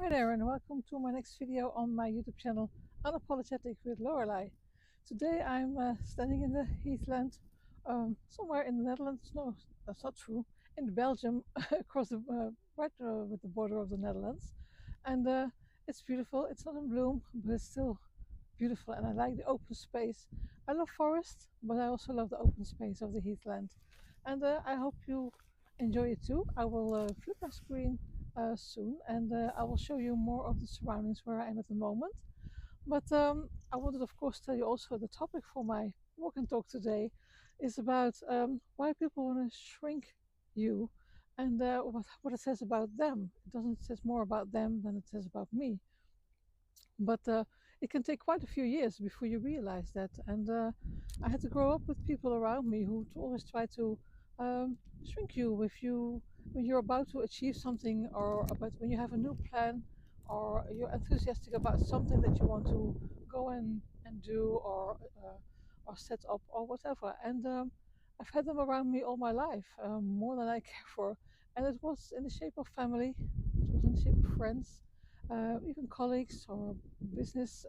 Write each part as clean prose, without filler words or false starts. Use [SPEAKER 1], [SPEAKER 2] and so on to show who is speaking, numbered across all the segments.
[SPEAKER 1] Hi there and welcome to my next video on my YouTube channel Unapologetic with Lorelei. Today I'm standing in the heathland somewhere in the Netherlands. No, that's not true. In Belgium, across the right with the border of the Netherlands, and it's beautiful. It's not in bloom, but it's still beautiful, and I like the open space. I love forest, but I also love the open space of the heathland, and I hope you enjoy it too. I will flip my screen soon, and I will show you more of the surroundings where I am at the moment. But I wanted, of course, tell you also the topic for my walk and talk today is about why people want to shrink you, and what it says about them. It doesn't says more about them than it says about me. But it can take quite a few years before you realize that. And I had to grow up with people around me who always try to shrink you with you when you're about to achieve something, or about when you have a new plan, or you're enthusiastic about something that you want to go and do, or set up or whatever. And I've had them around me all my life, more than I care for. And it was in the shape of family, it was in the shape of friends, even colleagues or business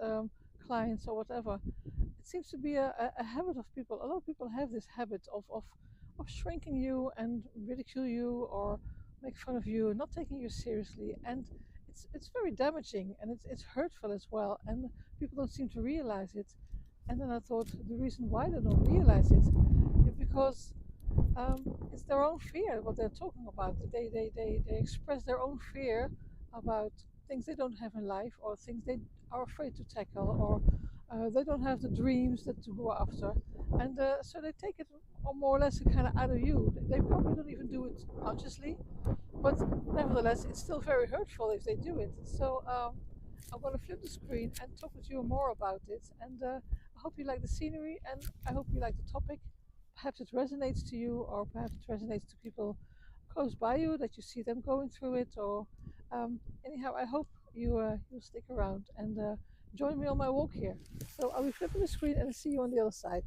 [SPEAKER 1] clients or whatever. It seems to be a habit of people. A lot of people have this habit of shrinking you and ridicule you or make fun of you, not taking you seriously. And it's very damaging, and it's hurtful as well. And people don't seem to realize it. And then I thought the reason why they don't realize it is because it's their own fear what they're talking about. They express their own fear about things they don't have in life, or things they are afraid to tackle, or they don't have the dreams that to go after. And so they take it more or less kind of out of you. They probably don't even do it consciously, but nevertheless, it's still very hurtful if they do it. So I'm going to flip the screen and talk with you more about it. And I hope you like the scenery, and I hope you like the topic. Perhaps it resonates to you, or perhaps it resonates to people close by you that you see them going through it. Or anyhow, I hope you'll stick around and join me on my walk here. So I'll be flipping the screen and see you on the other side.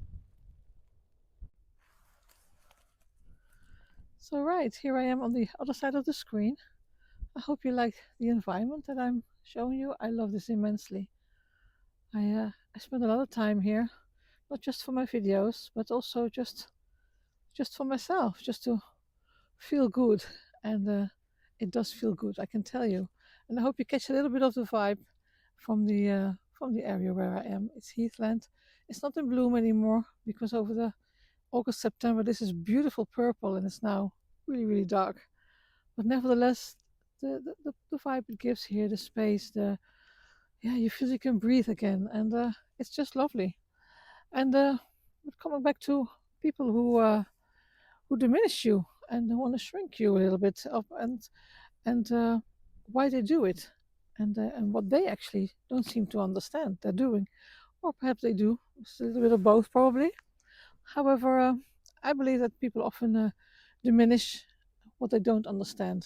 [SPEAKER 1] So right here I am on the other side of the screen. I hope you like the environment that I'm showing you. I love this immensely. I spend a lot of time here, not just for my videos, but also just for myself, just to feel good. And it does feel good, I can tell you. And I hope you catch a little bit of the vibe from the area where I am. It's heathland. It's not in bloom anymore because over the August, September, this is beautiful purple, and it's now really dark. But nevertheless, the vibe it gives here, the space, the yeah, you feel you can breathe again, and it's just lovely. And but coming back to people who diminish you and want to shrink you a little bit up, and why they do it, and what they actually don't seem to understand they're doing, or perhaps they do. It's a little bit of both, probably. However, I believe that people often diminish what they don't understand.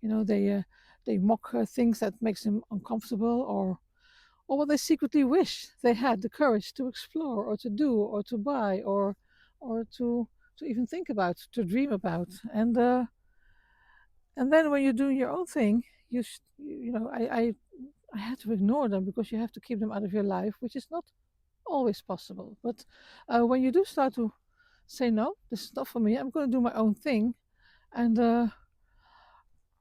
[SPEAKER 1] You know, they mock things that makes them uncomfortable, or what they secretly wish they had the courage to explore, or to do, or to buy, or to even think about, to dream about. And then when you're doing your own thing, you know, I had to ignore them because you have to keep them out of your life, which is not always possible. But when you do start to say, no, this is not for me, I'm going to do my own thing, and I,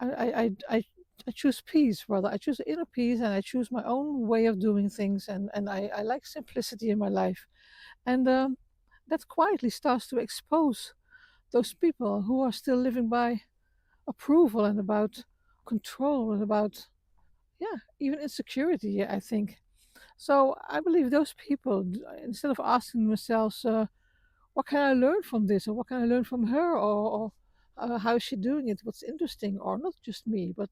[SPEAKER 1] I, I, I I choose peace, rather. I choose inner peace, and I choose my own way of doing things, and I like simplicity in my life. And that quietly starts to expose those people who are still living by approval and about control and about, yeah, even insecurity, yeah, I think. So I believe those people, instead of asking themselves, what can I learn from this, or what can I learn from her, or how is she doing it? What's interesting, or not just me, but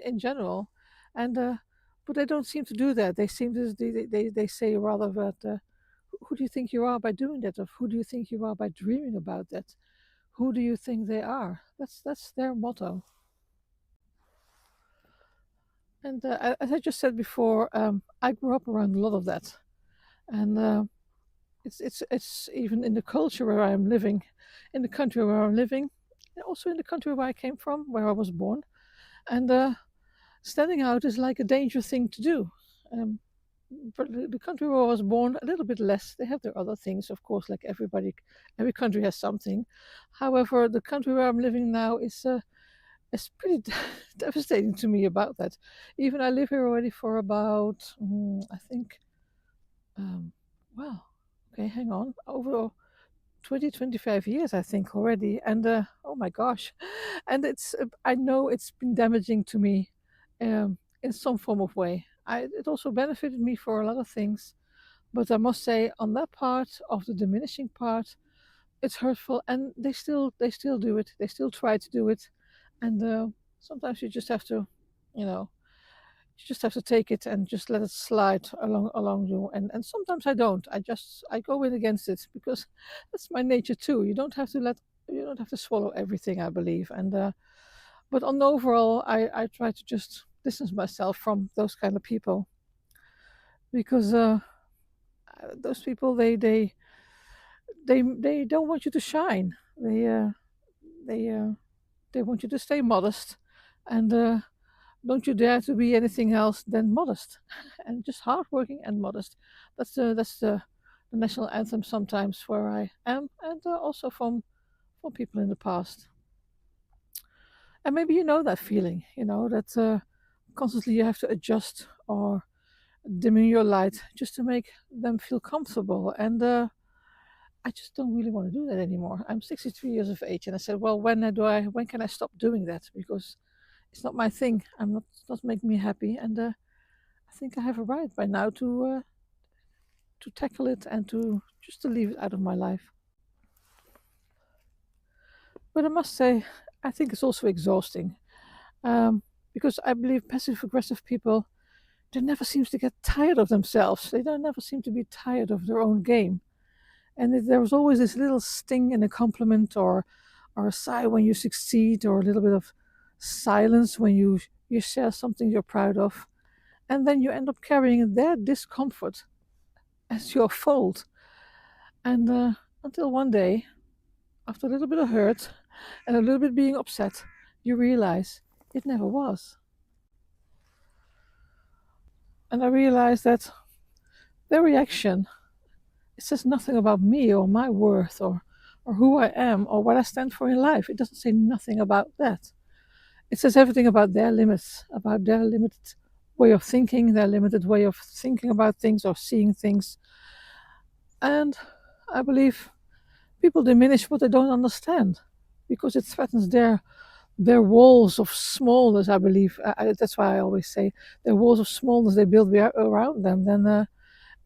[SPEAKER 1] in general, and but they don't seem to do that. They seem to they say rather that who do you think you are by doing that, or who do you think you are by dreaming about that? Who do you think they are? That's their motto. And as I just said before, I grew up around a lot of that, and it's even in the culture where I am living, in the country where I'm living, and also in the country where I came from, where I was born. And Standing out is like a dangerous thing to do. Um, but the country where I was born, a little bit less. They have their other things, of course, like everybody, every country has something. However, the country where I'm living now is pretty devastating to me about that. Even I live here already for about, I think, um, well, okay, hang on, over 20, 25 years, I think already. And oh my gosh, and I know it's been damaging to me in some form of way. It also benefited me for a lot of things, but I must say, on that part of the diminishing part, it's hurtful, and they still do it. They still try to do it, and sometimes you just have to, you know, you just have to take it and just let it slide along you. And sometimes I don't. I go in against it because that's my nature too. You don't have to swallow everything, I believe. And but on the overall, I try to just distance myself from those kind of people because those people they don't want you to shine. They they want you to stay modest, and don't you dare to be anything else than modest, and just hardworking and modest. That's the national anthem sometimes where I am, and also from people in the past. And maybe you know that feeling, that constantly you have to adjust or dim your light just to make them feel comfortable. And I just don't really want to do that anymore. I'm 63 years of age, and I said, well, when can I stop doing that? Because it's not my thing. It's not making me happy, and I think I have a right by now to tackle it and to just to leave it out of my life. But I must say, I think it's also exhausting um, because I believe passive aggressive people they never seems to get tired of themselves. They don't never seem to be tired of their own game, and there was always this little sting in a compliment or a sigh when you succeed, or a little bit of silence when you share something you're proud of, and then you end up carrying their discomfort as your fault. And until one day, after a little bit of hurt and a little bit being upset, you realize it never was. And I realized that their reaction, it says nothing about me or my worth or who I am or what I stand for in life. It doesn't say nothing about that. It says everything about their limits, about their limited way of thinking, their limited way of thinking about things or seeing things. And I believe people diminish what they don't understand because it threatens their walls of smallness. I believe that's why I always say their walls of smallness they build around them. Then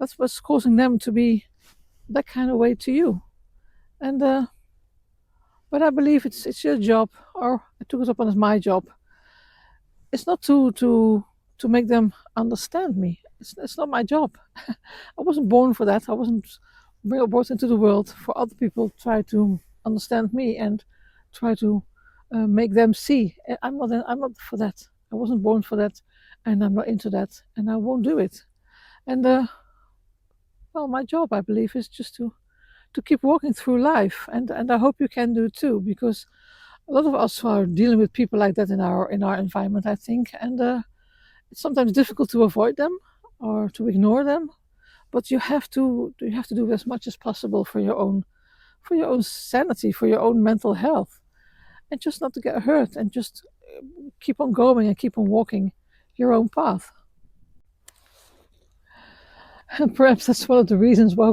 [SPEAKER 1] that's what's causing them to be that kind of way to you. And but I believe it's your job, or I took it upon as my job. It's not to make them understand me. It's not my job. I wasn't born for that. I wasn't brought into the world for other people to try to understand me and try to make them see. I'm not for that. I wasn't born for that, and I'm not into that, and I won't do it. And well, my job, I believe, is just to keep walking through life, and I hope you can do too, because a lot of us are dealing with people like that in our environment, I think, and it's sometimes difficult to avoid them or to ignore them, but you have to do as much as possible for your own sanity, for your own mental health, and just not to get hurt, and just keep on going and keep on walking your own path. And perhaps that's one of the reasons why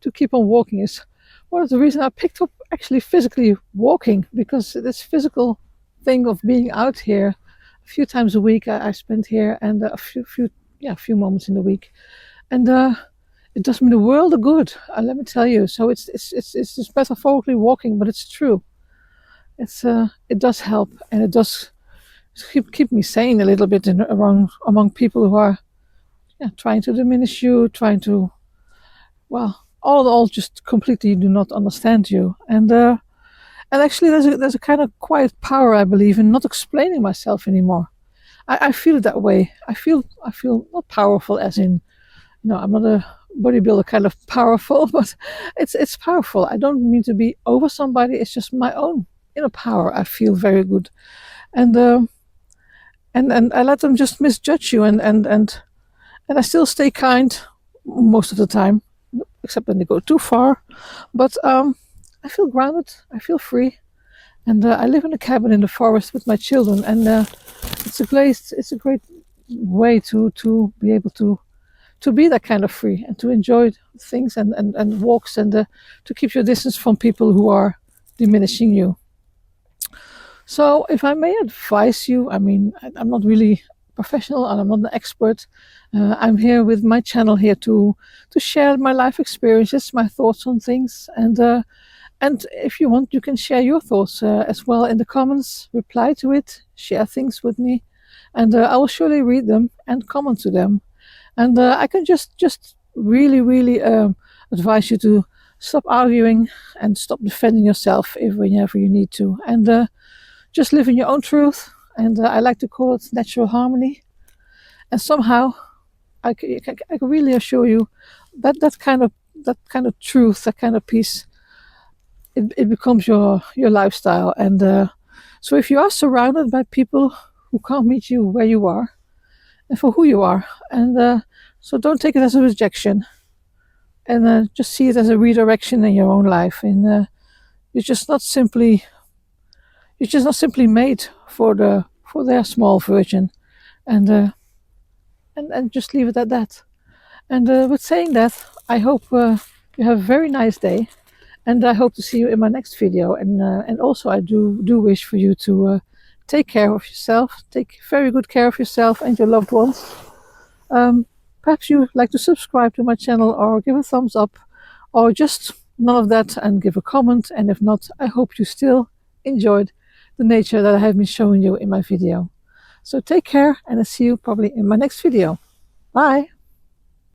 [SPEAKER 1] to keep on walking is one of the reasons I picked up actually physically walking, because this physical thing of being out here a few times a week I spend here, and a few moments in the week, and it does me the world of good. Let me tell you. So it's just metaphorically walking, but it's true. It does help, and it does keep me sane a little bit around among people who are trying to diminish you, trying to, well, all in all, just completely do not understand you. And actually, there's a kind of quiet power, I believe, in not explaining myself anymore. I feel it that way. I feel not powerful as in, I'm not a bodybuilder kind of powerful, but it's powerful. I don't mean to be over somebody. It's just my own inner power. I feel very good, and and I let them just misjudge you, and I still stay kind most of the time, except when they go too far. But I feel grounded. I feel free, and I live in a cabin in the forest with my children, and it's a place. It's a great way to be able to be that kind of free and to enjoy things and walks and to keep your distance from people who are diminishing you. So, if I may advise you, I mean, I'm not really professional and I'm not an expert. I'm here with my channel here to share my life experiences, my thoughts on things, and if you want, you can share your thoughts as well in the comments. Reply to it, share things with me, and I will surely read them and comment to them. And I can just really advise you to stop arguing and stop defending yourself if whenever you need to, and just live in your own truth. And I like to call it natural harmony. And somehow, I can really assure you that that kind of truth, that kind of peace, it becomes your lifestyle. And so, if you are surrounded by people who can't meet you where you are and for who you are, and so don't take it as a rejection, and just see it as a redirection in your own life. And you're just not simply you're just not simply made for their small version, and and just leave it at that. And with saying that, I hope you have a very nice day, and I hope to see you in my next video. And also, I do wish for you to take care of yourself, take very good care of yourself and your loved ones. Perhaps you would like to subscribe to my channel or give a thumbs up, or just none of that and give a comment. And if not, I hope you still enjoyed the nature that I have been showing you in my video. So take care, and I'll see you probably in my next video. Bye!